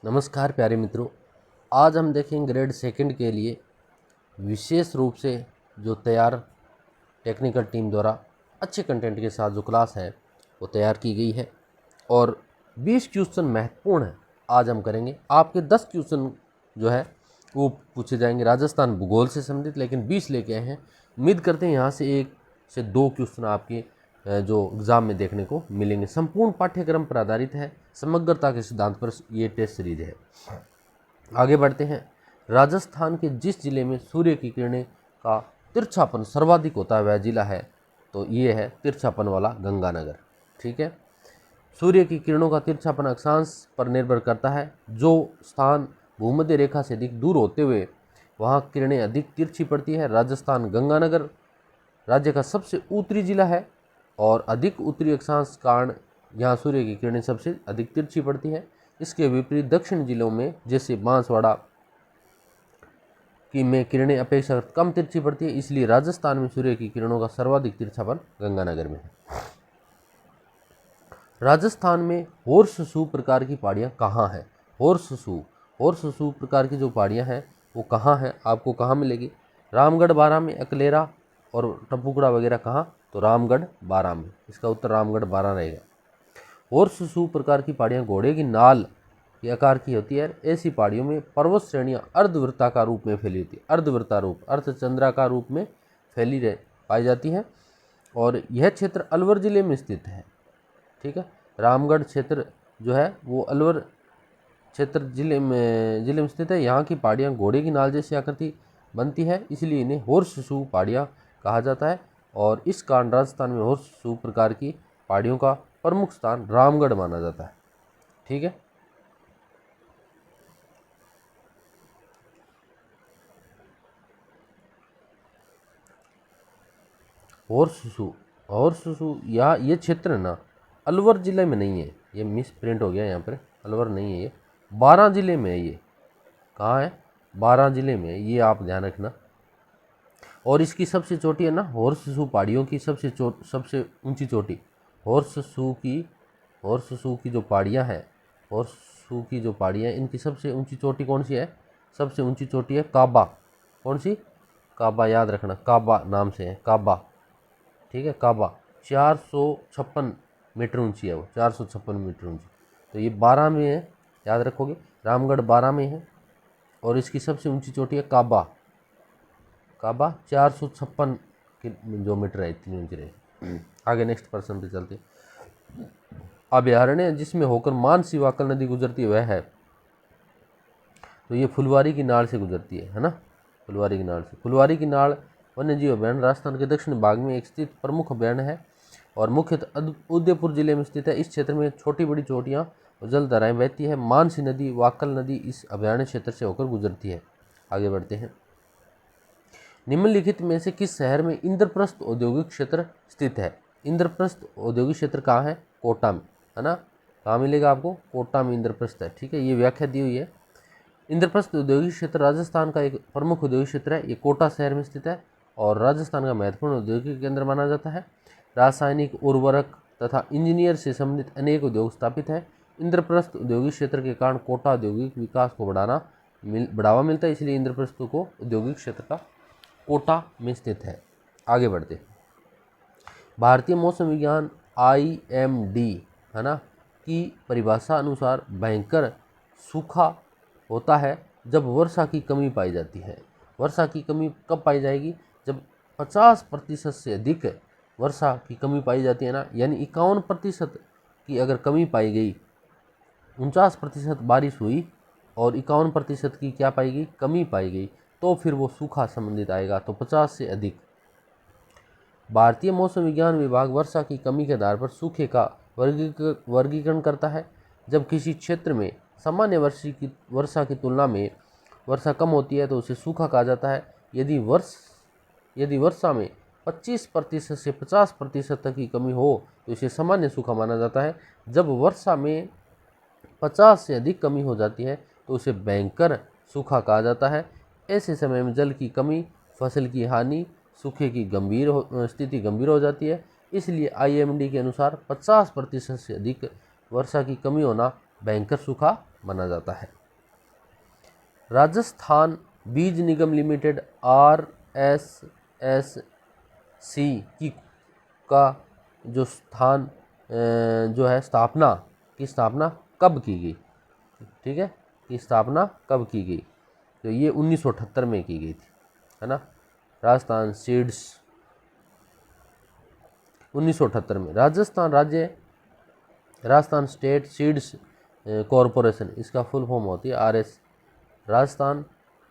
नमस्कार प्यारे मित्रों, आज हम देखेंगे ग्रेड सेकंड के लिए विशेष रूप से जो तैयार टेक्निकल टीम द्वारा अच्छे कंटेंट के साथ जो क्लास है वो तैयार की गई है और 20 क्वेश्चन महत्वपूर्ण है। आज हम करेंगे। आपके 10 क्वेश्चन जो है वो पूछे जाएंगे राजस्थान भूगोल से संबंधित, लेकिन 20 लेके आए हैं। उम्मीद करते हैं यहाँ से 1 से 2 क्वेश्चन आपके जो एग्ज़ाम में देखने को मिलेंगे। संपूर्ण पाठ्यक्रम पर आधारित है, समग्रता के सिद्धांत पर ये टेस्ट सीरीज है। आगे बढ़ते हैं। राजस्थान के जिस जिले में सूर्य की किरणें का तिरछापन सर्वाधिक होता है वह जिला है, तो ये है तिरछापन वाला गंगानगर। ठीक है। सूर्य की किरणों का तिरछापन अक्षांश पर निर्भर करता है। जो स्थान भूमध्य रेखा से अधिक दूर होते हुए वहाँ किरणें अधिक तिरछी पड़ती है। राजस्थान गंगानगर राज्य का सबसे उत्तरी जिला है और अधिक उत्तरी अक्षांश कारण यहाँ सूर्य की किरणें सबसे अधिक तिरछी पड़ती है। इसके विपरीत दक्षिण जिलों में जैसे बांसवाड़ा की में किरणें अपेक्षाकृत कम तिरछी पड़ती है, इसलिए राजस्थान में सूर्य की किरणों का सर्वाधिक तिरछापन गंगानगर में है। राजस्थान में होर्सशू प्रकार की पहाड़ियाँ कहाँ हैं? होर्सशू प्रकार की जो पहाड़ियाँ हैं वो कहाँ हैं, आपको कहाँ मिलेगी? रामगढ़ बारां में, अकलेरा और टपुकड़ा वगैरह कहाँ? तो रामगढ़ बारां में। इसका उत्तर रामगढ़ बारां रहेगा। होर्सशू प्रकार की पहाड़ियाँ घोड़े की नाल के आकार की होती है। ऐसी पहाड़ियों में पर्वत श्रेणियाँ अर्धवृत्ताकार रूप में फैली होती है। अर्धवृत्ता रूप अर्धचंद्राकार रूप में फैली पाई जाती है और यह क्षेत्र अलवर जिले में स्थित है। ठीक है। रामगढ़ क्षेत्र जो है वो अलवर क्षेत्र जिले में स्थित है। यहाँ की पहाड़ियाँ घोड़े की नाल जैसी आकृति बनती है, इसलिए इन्हें होर्सशू पहाड़ियाँ कहा जाता है और इस कारण राजस्थान में होर्सशू प्रकार की पहाड़ियों का प्रमुख स्थान रामगढ़ माना जाता है। ठीक है। होर्सशू या ये क्षेत्र ना अलवर जिले में नहीं है, ये मिस प्रिंट हो गया यहाँ पर, अलवर नहीं है, ये बारां जिले में है। ये कहाँ है? बारां जिले में है, ये आप ध्यान रखना। और इसकी सबसे चोटी है ना, होर्सशू पहाड़ियों की सबसे ऊंची चोटी होर्सशू की जो पहाड़ियाँ हैं, होर्सशू की जो पहाड़ियाँ, इनकी सबसे ऊंची चोटी कौन सी है? सबसे ऊंची चोटी है काबा। कौन सी? काबा, याद रखना, काबा नाम से है, काबा। ठीक है। काबा 456 मीटर ऊंची है, वो 456 मीटर ऊंची। तो ये 12 में है, याद रखोगे। रामगढ़ 12 में है और इसकी सबसे ऊंची चोटी है काबा। काबा 456 जो मीटर है, इतनी ऊंची रहे। आगे नेक्स्ट पर्सन पे चलते। अभयारण्य जिसमें होकर मानसी वाकल नदी गुजरती है वह है, तो ये फुलवारी की नाल से गुजरती है ना, फुलवारी की नाल से। फुलवारी की नाल वन्यजीव अभयारण्य राजस्थान के दक्षिण भाग में एक स्थित प्रमुख अभयारण्य है और मुख्यतः उदयपुर जिले में स्थित है। इस क्षेत्र में छोटी बड़ी चोटियाँ और जलधाराएं बहती है। मानसी नदी, वाकल नदी इस अभयारण्य क्षेत्र से होकर गुजरती है। आगे बढ़ते हैं। निम्नलिखित में से किस शहर में इंद्रप्रस्थ औद्योगिक क्षेत्र स्थित है? इंद्रप्रस्थ औद्योगिक क्षेत्र कहाँ है? कोटा में, है ना। कहाँ मिलेगा आपको? कोटा में इंद्रप्रस्थ है। ठीक है। ये व्याख्या दी हुई है। इंद्रप्रस्थ औद्योगिक क्षेत्र राजस्थान का एक प्रमुख औद्योगिक क्षेत्र है। ये कोटा शहर में स्थित है और राजस्थान का महत्वपूर्ण औद्योगिक केंद्र माना जाता है। रासायनिक उर्वरक तथा इंजीनियर से संबंधित अनेक उद्योग स्थापित है। इंद्रप्रस्थ औद्योगिक क्षेत्र के कारण कोटा औद्योगिक विकास को बढ़ावा मिलता है, इसलिए इंद्रप्रस्थ को औद्योगिक क्षेत्र का कोटा में स्थित है। आगे बढ़ते। भारतीय मौसम विज्ञान IMD, है ना, की परिभाषा अनुसार भयंकर सूखा होता है जब वर्षा की कमी पाई जाती है। वर्षा की कमी कब पाई जाएगी? जब 50% से अधिक वर्षा की कमी पाई जाती है ना, यानी 51% की अगर कमी पाई गई, 49% बारिश हुई और 51% की क्या पाई गई? कमी पाई गई, तो फिर वो सूखा संबंधित आएगा। तो 50 से अधिक। भारतीय मौसम विज्ञान विभाग वर्षा की कमी के आधार पर सूखे का वर्गीकरण करता है। जब किसी क्षेत्र में सामान्य वर्षा की तुलना में वर्षा कम होती है तो उसे सूखा कहा जाता है। यदि वर्षा में 25% से 50% तक की कमी हो तो इसे सामान्य सूखा माना जाता है। जब वर्षा में 50 से अधिक कमी हो जाती है तो उसे भयंकर सूखा कहा जाता है। ऐसे समय में जल की कमी, फसल की हानि, सूखे की स्थिति गंभीर हो जाती है। इसलिए IMD के अनुसार 50% से अधिक वर्षा की कमी होना भयंकर सूखा माना जाता है। राजस्थान बीज निगम लिमिटेड RSSC की का जो जो है स्थापना कब की गई, ठीक है, कि स्थापना कब की गई, तो ये 1978 में की गई थी, है ना। राजस्थान सीड्स 1978 में। राजस्थान स्टेट सीड्स कॉरपोरेशन, इसका फुल फॉर्म होती है राजस्थान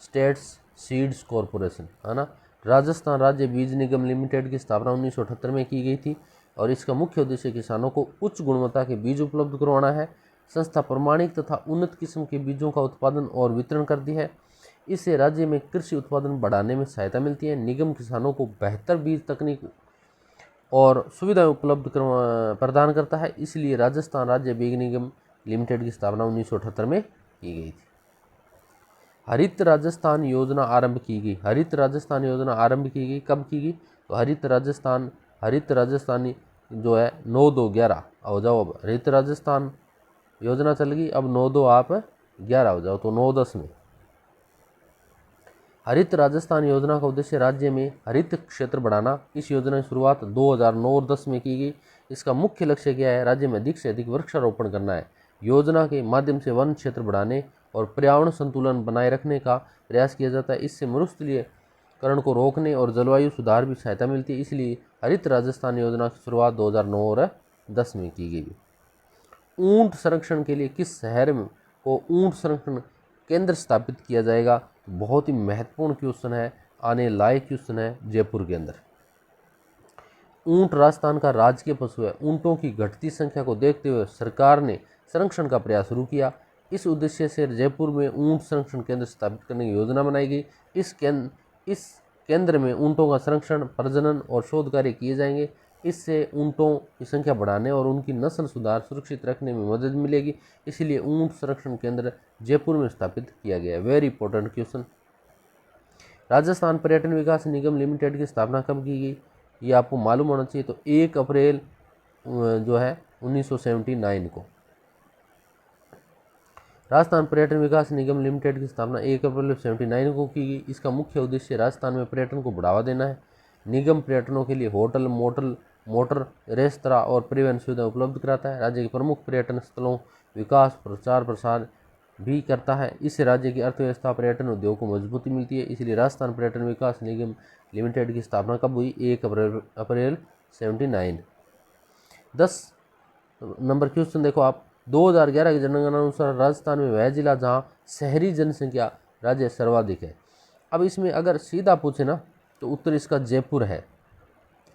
स्टेट्स सीड्स कॉरपोरेशन, है ना। राजस्थान राज्य बीज निगम लिमिटेड की स्थापना 1978 में की गई थी और इसका मुख्य उद्देश्य किसानों को उच्च गुणवत्ता के बीज उपलब्ध करवाना है। संस्था प्रमाणित तथा उन्नत किस्म के बीजों का उत्पादन और वितरण करती है। इससे राज्य में कृषि उत्पादन बढ़ाने में सहायता मिलती है। निगम किसानों को बेहतर बीज तकनीक और सुविधाएं उपलब्ध प्रदान करता है, इसलिए राजस्थान राज्य बीज निगम लिमिटेड की स्थापना 1978 में की गई थी। हरित राजस्थान योजना आरंभ की गई। हरित राजस्थान योजना आरंभ की गई, कब की गई, तो हरित राजस्थानी जो है 9-2-11 हो जाओ, अब हरित राजस्थान योजना चल गई, अब 9-2 आप 11 हो जाओ, तो 9-10 में। हरित राजस्थान योजना का उद्देश्य राज्य में हरित क्षेत्र बढ़ाना। इस योजना की शुरुआत 2009 और 10 में की गई। इसका मुख्य लक्ष्य क्या है, राज्य में अधिक से अधिक वृक्षारोपण करना है। योजना के माध्यम से वन क्षेत्र बढ़ाने और पर्यावरण संतुलन बनाए रखने का प्रयास किया जाता है। इससे मरुस्थलीकरण को रोकने और जलवायु सुधार भी सहायता मिलती है, इसलिए हरित राजस्थान योजना की शुरुआत 2009 और 10 में की गई। ऊंट संरक्षण के लिए किस शहर को ऊंट संरक्षण केंद्र स्थापित किया जाएगा, बहुत ही महत्वपूर्ण क्वेश्चन है, आने लायक क्वेश्चन है, जयपुर के अंदर। ऊंट राजस्थान का राजकीय पशु है। ऊंटों की घटती संख्या को देखते हुए सरकार ने संरक्षण का प्रयास शुरू किया। इस उद्देश्य से जयपुर में ऊंट संरक्षण केंद्र स्थापित करने की योजना बनाई गई। इस केंद्र में ऊंटों का संरक्षण, प्रजनन और शोध कार्य किए जाएंगे। इससे ऊंटों की संख्या बढ़ाने और उनकी नस्ल सुधार सुरक्षित रखने में मदद मिलेगी, इसलिए ऊंट संरक्षण केंद्र जयपुर में स्थापित किया गया है। Very important question. राजस्थान पर्यटन विकास निगम लिमिटेड की स्थापना कब की गई, ये आपको मालूम होना चाहिए, तो 1 अप्रैल जो है 1979 को। राजस्थान पर्यटन विकास निगम लिमिटेड की स्थापना 1 अप्रैल 1979 को की गई। इसका मुख्य उद्देश्य राजस्थान में पर्यटन को बढ़ावा देना है। निगम पर्यटनों के लिए होटल, मोटर, रेस्तरां और परिवहन सुविधा उपलब्ध कराता है। राज्य के प्रमुख पर्यटन स्थलों विकास प्रचार प्रसार भी करता है। इससे राज्य की अर्थव्यवस्था पर्यटन उद्योग को मजबूती मिलती है, इसलिए राजस्थान पर्यटन विकास निगम लिमिटेड की स्थापना कब हुई, 1 अप्रैल 1979। 10 नंबर क्वेश्चन देखो आप। 2011 की जनगणना अनुसार राजस्थान में वह जिला जहां शहरी जनसंख्या राज्य सर्वाधिक है। अब इसमें अगर सीधा पूछे ना तो उत्तर इसका जयपुर है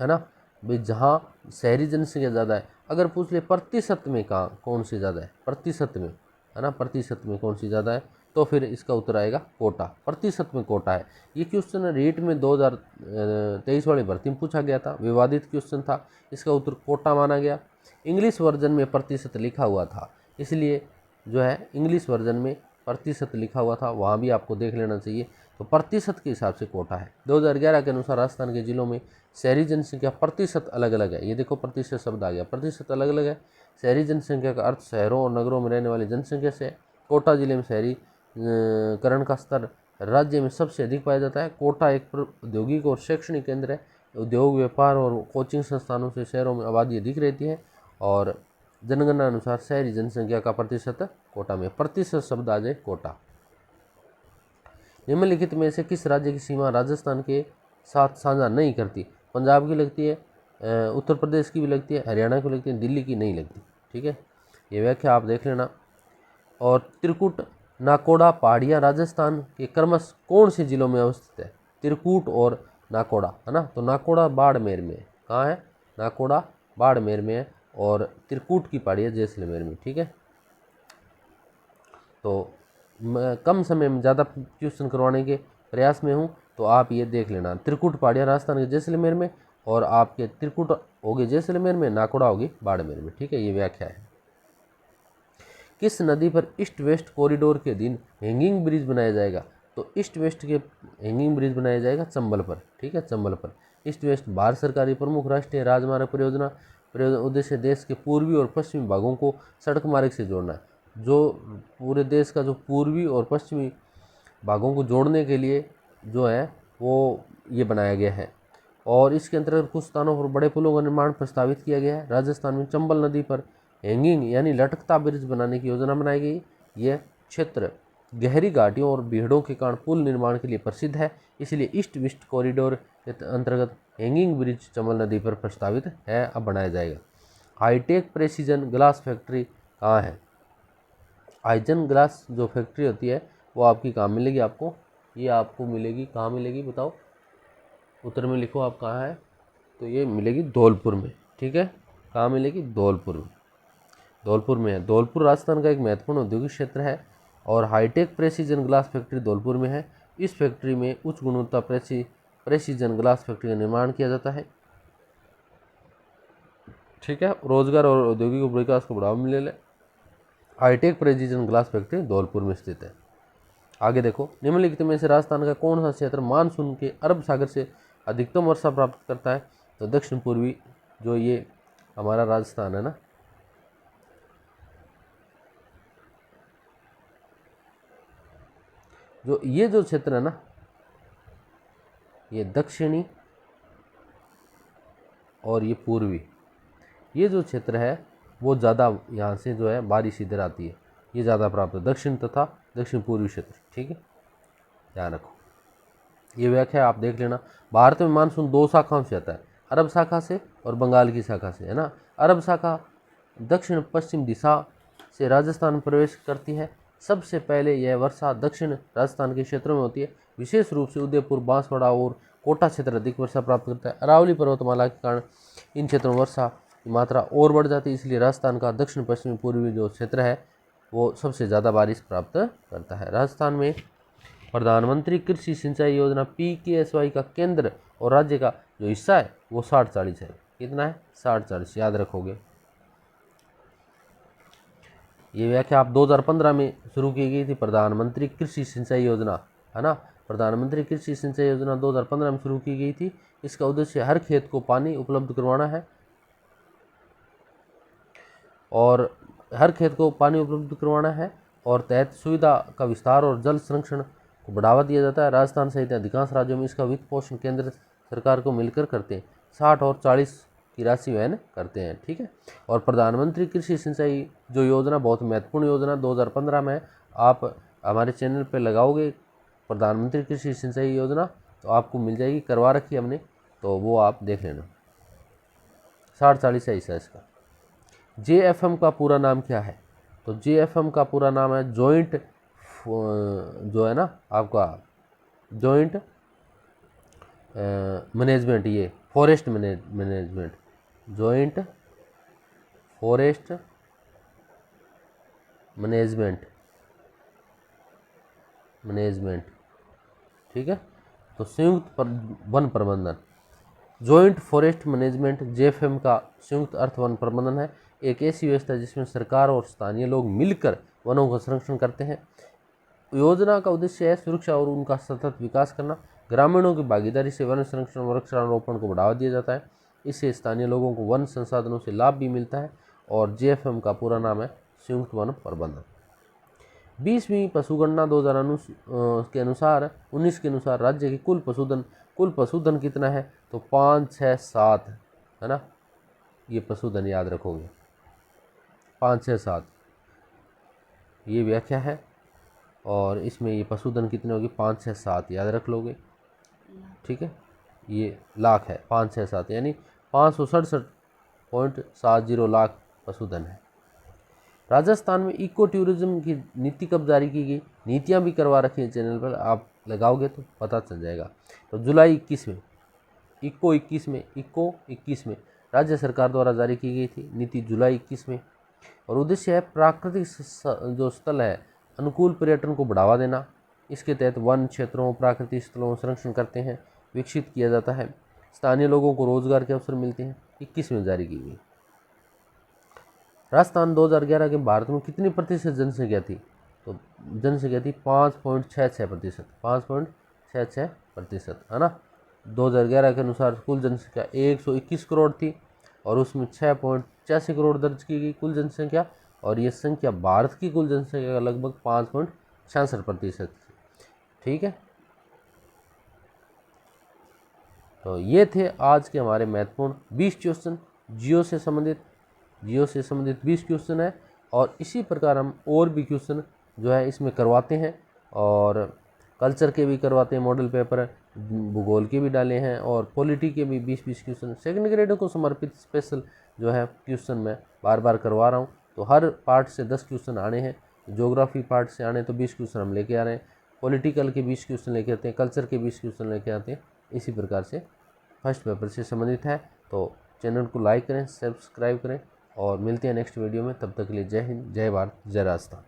ना भाई, जहां शहरी जनसंख्या ज़्यादा है। अगर पूछ ले प्रतिशत में कौन सी ज़्यादा है, प्रतिशत में, है ना, प्रतिशत में कौन सी ज़्यादा है, तो फिर इसका उत्तर आएगा कोटा। प्रतिशत में कोटा है। ये क्वेश्चन रेट में 2023 वाली भर्ती में पूछा गया था, विवादित क्वेश्चन था, इसका उत्तर कोटा माना गया। इंग्लिश वर्जन में प्रतिशत लिखा हुआ था, इसलिए जो है इंग्लिश वर्जन में प्रतिशत लिखा हुआ था, वहाँ भी आपको देख लेना चाहिए। तो प्रतिशत के हिसाब से कोटा है। 2011 के अनुसार राजस्थान के जिलों में शहरी जनसंख्या प्रतिशत अलग अलग है। ये देखो प्रतिशत शब्द आ गया, प्रतिशत अलग अलग है। शहरी जनसंख्या का अर्थ शहरों और नगरों में रहने वाली जनसंख्या से। कोटा जिले में शहरीकरण का स्तर राज्य में सबसे अधिक पाया जाता है। कोटा एक औद्योगिक और शैक्षणिक केंद्र है। उद्योग, व्यापार और कोचिंग संस्थानों से शहरों में आबादी अधिक रहती है और जनगणना अनुसार शहरी जनसंख्या का प्रतिशत कोटा में। प्रतिशत शब्द आ जाए कोटा। निम्नलिखित में से किस राज्य की सीमा राजस्थान के साथ साझा नहीं करती? पंजाब की लगती है, उत्तर प्रदेश की भी लगती है, हरियाणा की लगती है, दिल्ली की नहीं लगती। ठीक है, ये व्याख्या आप देख लेना। और त्रिकुट नाकोड़ा पहाड़ियाँ राजस्थान के क्रमश कौन से जिलों में अवस्थित है? त्रिकुट और नाकोड़ा, है ना। तो नाकोड़ा बाड़मेर में है। कहाँ है? नाकोड़ा बाड़मेर में है और त्रिकुट की पहाड़ियाँ जैसलमेर में। ठीक है, तो मैं कम समय में ज़्यादा क्वेश्चन करवाने के प्रयास में हूँ, तो आप ये देख लेना। त्रिकुट पहाड़ियाँ राजस्थान के जैसलमेर में और आपके त्रिकुट होगी जैसलमेर में, नाकोड़ा होगी बाड़मेर में। ठीक है, ये व्याख्या है। किस नदी पर ईस्ट वेस्ट कॉरिडोर के दिन हैंगिंग ब्रिज बनाया जाएगा? तो ईस्ट वेस्ट के हैंगिंग ब्रिज बनाया जाएगा चंबल पर। ठीक है, चंबल पर। ईस्ट वेस्ट भारत सरकार की प्रमुख राष्ट्रीय राजमार्ग परियोजना। उद्देश्य देश के पूर्वी और पश्चिमी भागों को सड़क मार्ग से जोड़ना है। जो पूरे देश का जो पूर्वी और पश्चिमी भागों को जोड़ने के लिए जो है वो ये बनाया गया है। और इसके अंतर्गत कुछ स्थानों पर बड़े पुलों का निर्माण प्रस्तावित किया गया है। राजस्थान में चंबल नदी पर हैंगिंग यानी लटकता ब्रिज बनाने की योजना बनाई गई। यह क्षेत्र गहरी घाटियों और भीड़ों के कारण पुल निर्माण के लिए प्रसिद्ध है, इसलिए ईस्ट वेस्ट कॉरिडोर के अंतर्गत हैंगिंग ब्रिज चंबल नदी पर प्रस्तावित है, अब बनाया जाएगा। हाईटेक प्रेसिजन ग्लास फैक्ट्री कहाँ है? आइजन ग्लास जो फैक्ट्री होती है वो आपकी कहाँ मिलेगी? आपको ये आपको मिलेगी कहाँ मिलेगी बताओ, उत्तर में लिखो आप कहाँ है। तो ये मिलेगी धौलपुर में, ठीक है। कहाँ मिलेगी? धौलपुर में, धौलपुर में है। धौलपुर राजस्थान का एक महत्वपूर्ण औद्योगिक क्षेत्र है और Hitech Precision Glass Factory Dholpur में है। इस फैक्ट्री में उच्च गुणवत्ता प्रेसिजन ग्लास फैक्ट्री का निर्माण किया जाता है, ठीक है। रोजगार और औद्योगिक विकास को बढ़ावा मिले। Hitech Precision Glass Factory Dholpur में स्थित है। आगे देखो, निम्नलिखित में से राजस्थान का कौन सा क्षेत्र मानसून के अरब सागर से अधिकतम वर्षा प्राप्त करता है? तो दक्षिण पूर्वी जो ये हमारा राजस्थान है ना, जो ये जो क्षेत्र है ना, ये दक्षिणी और ये पूर्वी, ये जो क्षेत्र है वो ज़्यादा यहाँ से जो है बारिश इधर आती है, ये ज़्यादा प्राप्त है, दक्षिण तथा दक्षिण पूर्वी क्षेत्र, ठीक है, ध्यान रखो। ये व्याख्या आप देख लेना। भारत में मानसून दो शाखाओं से आता है, अरब शाखा से और बंगाल की शाखा से, है ना। अरब शाखा दक्षिण पश्चिम दिशा से राजस्थान में प्रवेश करती है। सबसे पहले यह वर्षा दक्षिण राजस्थान के क्षेत्रों में होती है, विशेष रूप से उदयपुर, बांसवाड़ा और कोटा क्षेत्र अधिक वर्षा प्राप्त करता है। अरावली पर्वतमाला के कारण इन क्षेत्रों में वर्षा की मात्रा और बढ़ जाती है, इसलिए राजस्थान का दक्षिण पश्चिमी पूर्वी जो क्षेत्र है वो सबसे ज़्यादा बारिश प्राप्त करता है। राजस्थान में प्रधानमंत्री कृषि सिंचाई योजना PKSY का केंद्र और राज्य का जो हिस्सा है वो 60-40 है। कितना है? 60-40, याद रखोगे। ये व्याख्या आप 2015 में शुरू की गई थी, प्रधानमंत्री कृषि सिंचाई योजना, है ना। प्रधानमंत्री कृषि सिंचाई योजना 2015 में शुरू की गई थी। इसका उद्देश्य हर खेत को पानी उपलब्ध करवाना है और हर खेत को पानी उपलब्ध करवाना है और तहत सुविधा का विस्तार और जल संरक्षण को बढ़ावा दिया जाता है। राजस्थान सहित अधिकांश राज्यों में इसका वित्त पोषण केंद्र सरकार को मिलकर करते हैं, 60 और 40 की राशि वहन करते हैं, ठीक है। और प्रधानमंत्री कृषि सिंचाई जो योजना बहुत महत्वपूर्ण योजना 2015 में, आप हमारे चैनल पर लगाओगे प्रधानमंत्री कृषि सिंचाई योजना तो आपको मिल जाएगी, करवा रखी हमने, तो वो आप देख लेना। 60-40 है हिस्सा इसका। JFM का पूरा नाम क्या है? तो JFM का पूरा नाम है जॉइंट, जो है ना आपका जॉइंट मैनेजमेंट, ये forest management, joint forest management, ठीक है। तो संयुक्त वन प्रबंधन, जॉइंट फॉरेस्ट मैनेजमेंट JFM का संयुक्त अर्थ वन प्रबंधन है। एक ऐसी व्यवस्था है जिसमें सरकार और स्थानीय लोग मिलकर वनों का संरक्षण करते हैं। योजना का उद्देश्य है सुरक्षा और उनका सतत विकास करना। ग्रामीणों की भागीदारी से वन संरक्षण और वृक्षारोपण को बढ़ावा दिया जाता है। इससे स्थानीय लोगों को वन संसाधनों से लाभ भी मिलता है और JFM का पूरा नाम है संयुक्त वन प्रबंधन। 20वीं पशुगणना 2019 के अनुसार राज्य की कुल पशुधन कितना है? तो 5, 6, 7, है ना। ये पशुधन याद रखोगे, 5, 6, 7 ये व्याख्या है और इसमें ये पशुधन कितने होगी? 5, 6, 7 याद रख लोगे, ठीक है। ये लाख है, 5, 6, 7 यानी 567.70 लाख पशुधन है। राजस्थान में इको टूरिज्म की नीति कब जारी की गई? नीतियाँ भी करवा रखी है चैनल पर, आप लगाओगे तो पता चल जाएगा। तो जुलाई 21 में इको 21 में राज्य सरकार द्वारा जारी की गई थी नीति, जुलाई 21 में। और उद्देश्य है प्राकृतिक जो स्थल है अनुकूल पर्यटन को बढ़ावा देना। इसके तहत वन क्षेत्रों, प्राकृतिक स्थलों का संरक्षण करते हैं, विकसित किया जाता है, स्थानीय लोगों को रोजगार के अवसर मिलते हैं। 21 में जारी की गई। राजस्थान 2011 के भारत में कितनी प्रतिशत जनसंख्या थी? तो जनसंख्या थी 5.66%, 5.66%, है ना। 2011 के अनुसार कुल जनसंख्या 121 करोड़ थी और उसमें 6.86 करोड़ दर्ज की गई कुल जनसंख्या और ये संख्या भारत की कुल जनसंख्या का लगभग 5.66%। ठीक है, तो ये थे आज के हमारे महत्वपूर्ण 20 क्वेश्चन। जियो से संबंधित 20 क्वेश्चन है, और इसी प्रकार हम और भी क्वेश्चन जो है इसमें करवाते हैं, और कल्चर के भी करवाते हैं, मॉडल पेपर भूगोल के भी डाले हैं, और पॉलिटी के भी 20-20 क्वेश्चन सेकंड ग्रेडों को समर्पित स्पेशल जो है क्वेश्चन मैं बार बार करवा रहा हूँ। तो हर पार्ट से 10 क्वेश्चन आने हैं, ज्योग्राफी पार्ट से आने तो 20 क्वेश्चन हम लेके आ रहे हैं, पॉलिटिकल के 20 क्वेश्चन लेके आते हैं, कल्चर के 20 क्वेश्चन लेके आते हैं। इसी प्रकार से फर्स्ट पेपर से संबंधित है। तो चैनल को लाइक करें, सब्सक्राइब करें, और मिलते हैं नेक्स्ट वीडियो में। तब तक के लिए जय हिंद, जय भारत, जय राजस्थान।